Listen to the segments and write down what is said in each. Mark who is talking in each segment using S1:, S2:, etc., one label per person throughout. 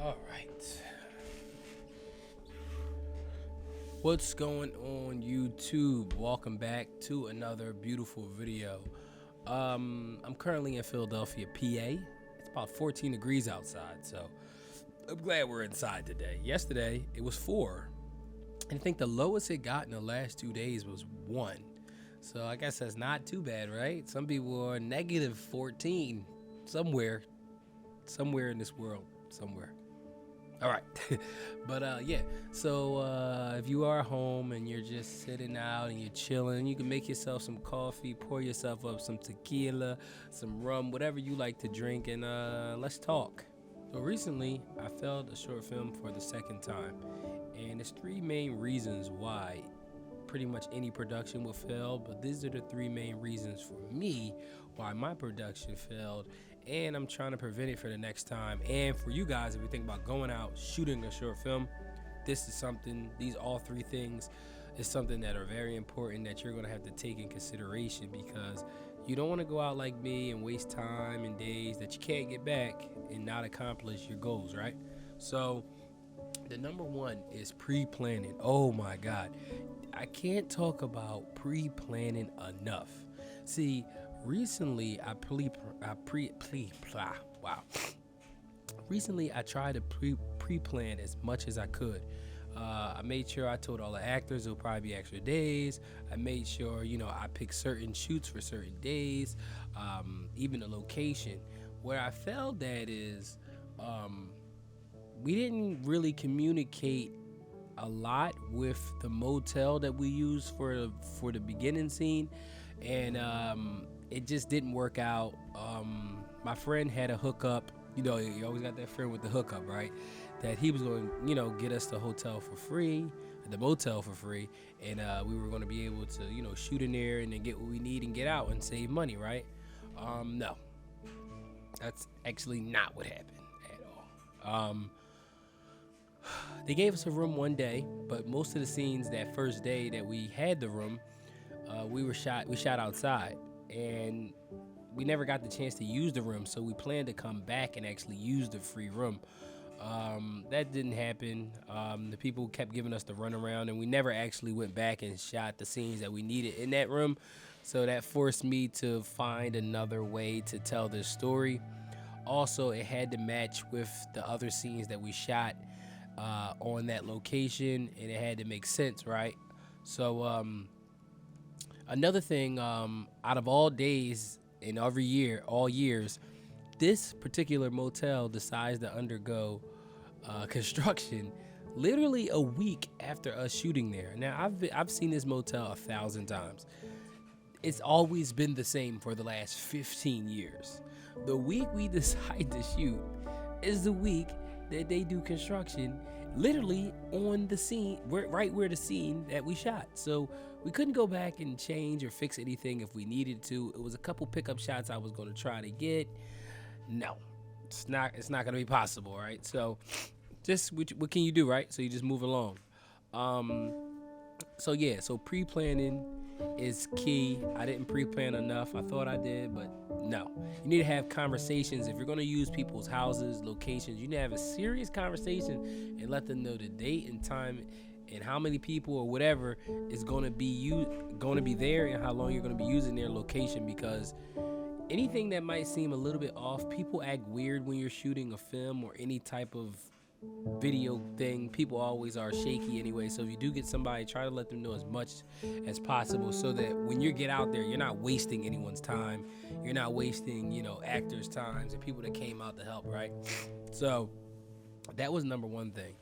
S1: All right. What's going on YouTube? Welcome back to another beautiful video. I'm currently in Philadelphia, PA. It's about 14 degrees outside, so I'm glad we're inside today. Yesterday, it was 4. And I think the lowest it got in the last 2 days was 1. So I guess that's not too bad, right? Some people are negative 14 somewhere in this world, somewhere. All right. But yeah, so if you are home and you're just sitting out and you're chilling, you can make yourself some coffee, pour yourself up some tequila, some rum, whatever you like to drink, and let's talk. So recently, I filmed a short film for the second time, and there's 3 main reasons why pretty much any production will fail, but these are the 3 main reasons for me why my production failed, and I'm trying to prevent it for the next time. And for you guys, if you think about going out shooting a short film, this is something, these all 3 things is something that are very important that you're going to have to take in consideration, because you don't want to go out like me and waste time and days that you can't get back and not accomplish your goals, right? So the number 1 is pre-planning. Oh my God, I can't talk about pre-planning enough. See, recently Recently I tried to pre-plan as much as I could. I made sure I told all the actors it'll probably be extra days. I made sure, I picked certain shoots for certain days, even the location. Where I failed at is we didn't really communicate a lot with the motel that we used for the beginning scene, and it just didn't work out. My friend had a hookup. You always got that friend with the hookup, right? That he was going to, get us the hotel for free, the motel for free, and we were going to be able to, shoot in there and then get what we need and get out and save money, right? No, that's actually not what happened at all. They gave us a room one day, but most of the scenes that first day that we had the room, we shot outside, and we never got the chance to use the room, so we planned to come back and actually use the free room. That didn't happen. The people kept giving us the runaround, and we never actually went back and shot the scenes that we needed in that room, so that forced me to find another way to tell this story. Also, it had to match with the other scenes that we shot on that location, and it had to make sense, right? So another thing, out of all days in every year, all years, this particular motel decides to undergo construction literally a week after us shooting there. Now, I've seen this motel 1,000 times. It's always been the same for the last 15 years. The week we decide to shoot is the week that they do construction, literally on the scene, right where the scene that we shot. So we couldn't go back and change or fix anything if we needed to. It was a couple pickup shots I was going to try to get. No, it's not going to be possible, right? So just what can you do, right? So you just move along. So yeah, so pre-planning is key. I didn't pre-plan enough. I thought I did, but no. You need to have conversations. If you're going to use people's houses, locations, you need to have a serious conversation and let them know the date and time and how many people or whatever is going to be there and how long you're going to be using their location, because anything that might seem a little bit off, people act weird when you're shooting a film or any type of video thing. People always are shaky anyway, so if you do get somebody, try to let them know as much as possible, so that when you get out there, you're not wasting anyone's time, you're not wasting actors' times and people that came out to help, right? So that was number 1 thing.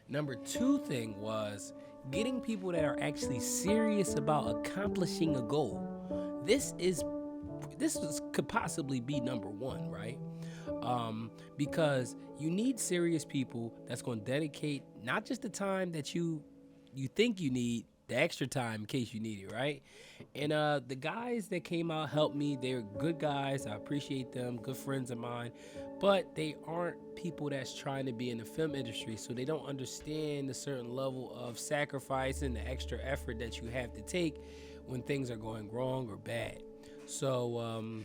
S1: Number 2 thing was getting people that are actually serious about accomplishing a goal. This could possibly be number 1, right? Because you need serious people that's going to dedicate not just the time that you think you need, the extra time in case you need it, right? And the guys that came out helped me. They're good guys. I appreciate them, good friends of mine, but they aren't people that's trying to be in the film industry, so they don't understand the certain level of sacrifice and the extra effort that you have to take when things are going wrong or bad. So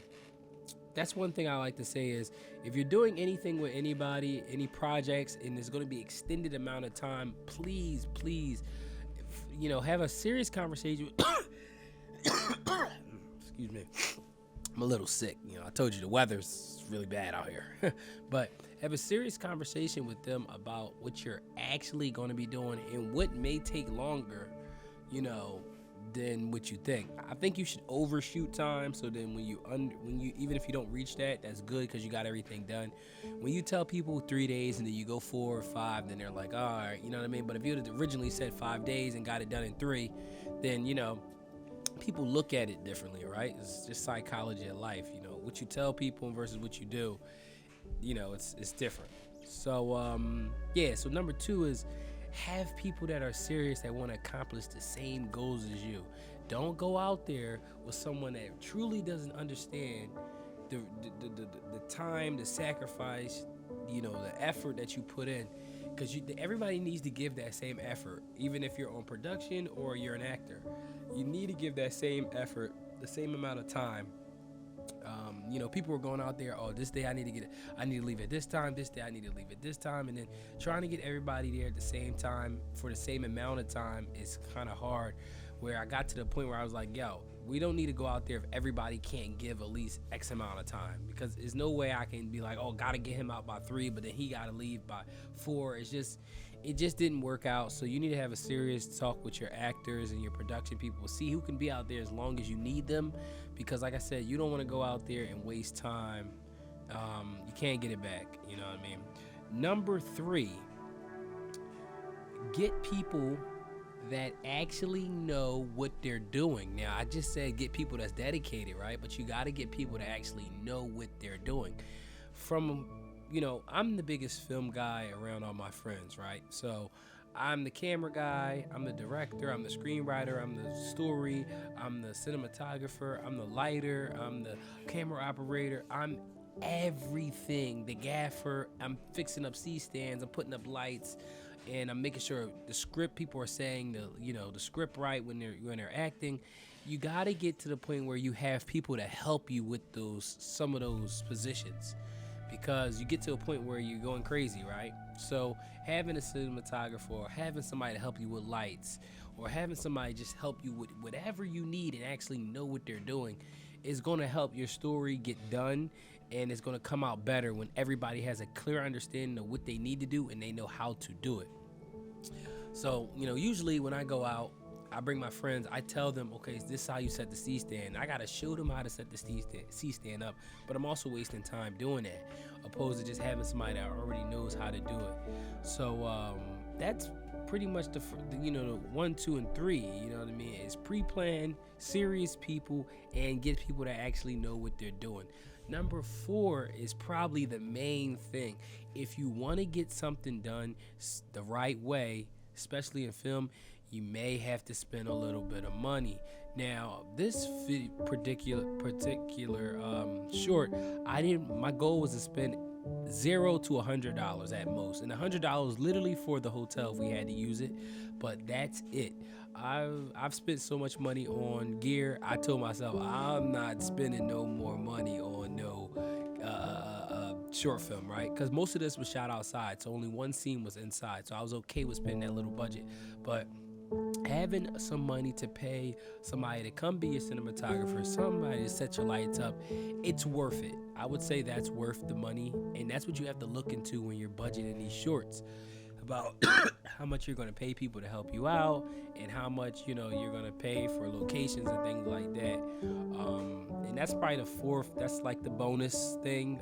S1: That's one thing I like to say is if you're doing anything with anybody, any projects, and there's going to be extended amount of time, please, please, have a serious conversation. Excuse me. I'm a little sick. I told you the weather's really bad out here. But have a serious conversation with them about what you're actually going to be doing and what may take longer, than what you think. I think you should overshoot time, so then when you even if you don't reach that, that's good because you got everything done. When you tell people 3 days and then you go 4 or 5, then they're like, all right, you know what I mean? But if you had originally said 5 days and got it done in 3, then people look at it differently, right? It's just psychology of life. What you tell people versus what you do, it's different. So so number 2 is have people that are serious that want to accomplish the same goals as you. Don't go out there with someone that truly doesn't understand the time, the sacrifice, the effort that you put in, because everybody needs to give that same effort. Even if you're on production or you're an actor, you need to give that same effort, the same amount of time. People are going out there, this day I need to leave at this time, this day I need to leave at this time, and then trying to get everybody there at the same time for the same amount of time is kind of hard, where I got to the point where I was like, yo, we don't need to go out there if everybody can't give at least X amount of time, because there's no way I can be like, gotta get him out by 3, but then he gotta leave by 4. It just didn't work out. So you need to have a serious talk with your actors and your production people. See who can be out there as long as you need them, because like I said, you don't want to go out there and waste time. You can't get it back. You know what I mean? Number 3, get people that actually know what they're doing. Now, I just said get people that's dedicated, right? But you got to get people that actually know what they're doing. I'm the biggest film guy around all my friends, right? So I'm the camera guy, I'm the director, I'm the screenwriter, I'm the story, I'm the cinematographer, I'm the lighter, I'm the camera operator, I'm everything, the gaffer. I'm fixing up C-stands, I'm putting up lights, and I'm making sure the script, people are saying the script right when they're acting. You got to get to the point where you have people to help you with some of those positions, because you get to a point where you're going crazy, right? So having a cinematographer or having somebody to help you with lights or having somebody just help you with whatever you need and actually know what they're doing is going to help your story get done, and it's going to come out better when everybody has a clear understanding of what they need to do and they know how to do it. So, usually when I go out, I bring my friends, I tell them, okay, this is how you set the C-stand. I got to show them how to set the C-stand up, but I'm also wasting time doing that, opposed to just having somebody that already knows how to do it. So that's pretty much the 1, 2, and 3, you know what I mean? It's pre-plan, serious people, and get people that actually know what they're doing. Number 4 is probably the main thing. If you want to get something done the right way, especially in film, you may have to spend a little bit of money. Now, this particular short, my goal was to spend $0 to $100 at most, and $100 literally for the hotel if we had to use it, but that's it. I've spent so much money on gear. I told myself I'm not spending no more money on no short film, right? Because most of this was shot outside, so only one scene was inside, so I was okay with spending that little budget. But having some money to pay somebody to come be your cinematographer, somebody to set your lights up, it's worth it. I would say that's worth the money, and that's what you have to look into when you're budgeting these shorts, about how much you're going to pay people to help you out and how much you're going to pay for locations and things like that. And that's probably the 4th. That's like the bonus thing,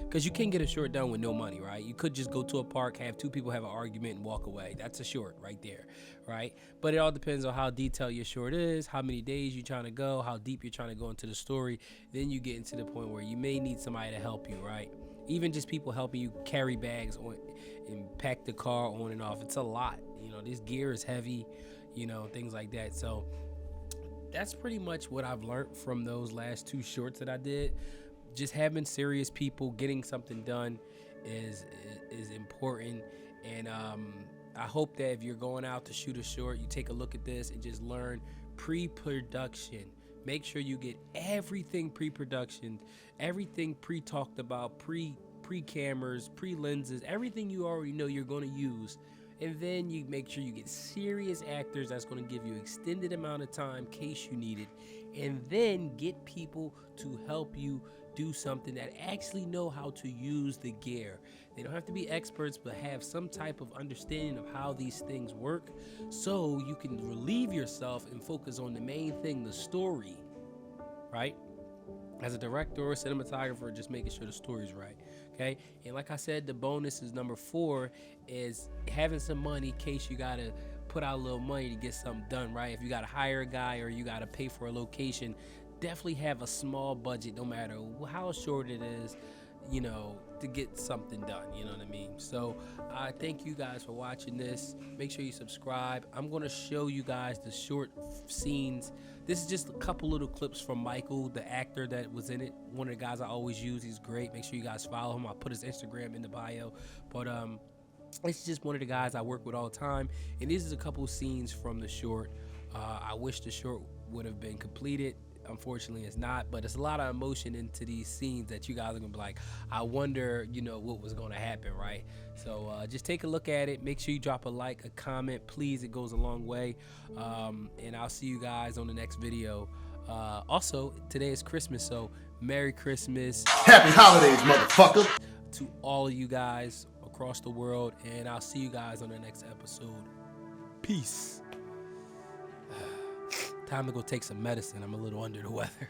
S1: because you can get a short done with no money, right? You could just go to a park, have 2 people have an argument, and walk away. That's a short right there, right? But it all depends on how detailed your short is, how many days you're trying to go, how deep you're trying to go into the story. Then you get into the point where you may need somebody to help you, right? Even just people helping you carry bags on and pack the car on and off. It's a lot. This gear is heavy, things like that. So that's pretty much what I've learned from those last 2 shorts that I did. Just having serious people, getting something done is important. And I hope that if you're going out to shoot a short, you take a look at this and just learn pre-production. Make sure you get everything pre-production, everything pre-talked about, pre-cameras, pre-lenses, everything you already know you're going to use. And then you make sure you get serious actors that's going to give you extended amount of time in case you need it. And then get people to help you do something that actually know how to use the gear. They don't have to be experts, but have some type of understanding of how these things work, so you can relieve yourself and focus on the main thing, the story, right? As a director or cinematographer, just making sure the story's right, okay? And like I said, the bonus is number 4 is having some money in case you gotta put out a little money to get something done, right? If you gotta hire a guy or you gotta pay for a location, definitely have a small budget, no matter how short it is, you know, to get something done, you know what I mean? So I thank you guys for watching this. Make sure you subscribe. I'm going to show you guys the short scenes. This is just a couple little clips from Michael, the actor that was in it. One of the guys I always use. He's great. Make sure you guys follow him. I'll put his Instagram in the bio. But it's just one of the guys I work with all the time. And this is a couple scenes from the short. I wish the short would have been completed. Unfortunately, it's not, but it's a lot of emotion into these scenes that you guys are gonna be like, I wonder, you know, what was gonna happen, right? So just take a look at it. Make sure you drop a like, a comment, please. It goes a long way. And I'll see you guys on the next video. Also, today is Christmas, so Merry Christmas.
S2: Happy holidays, motherfucker.
S1: To all of you guys across the world, and I'll see you guys on the next episode. Peace. Time to go take some medicine. I'm a little under the weather.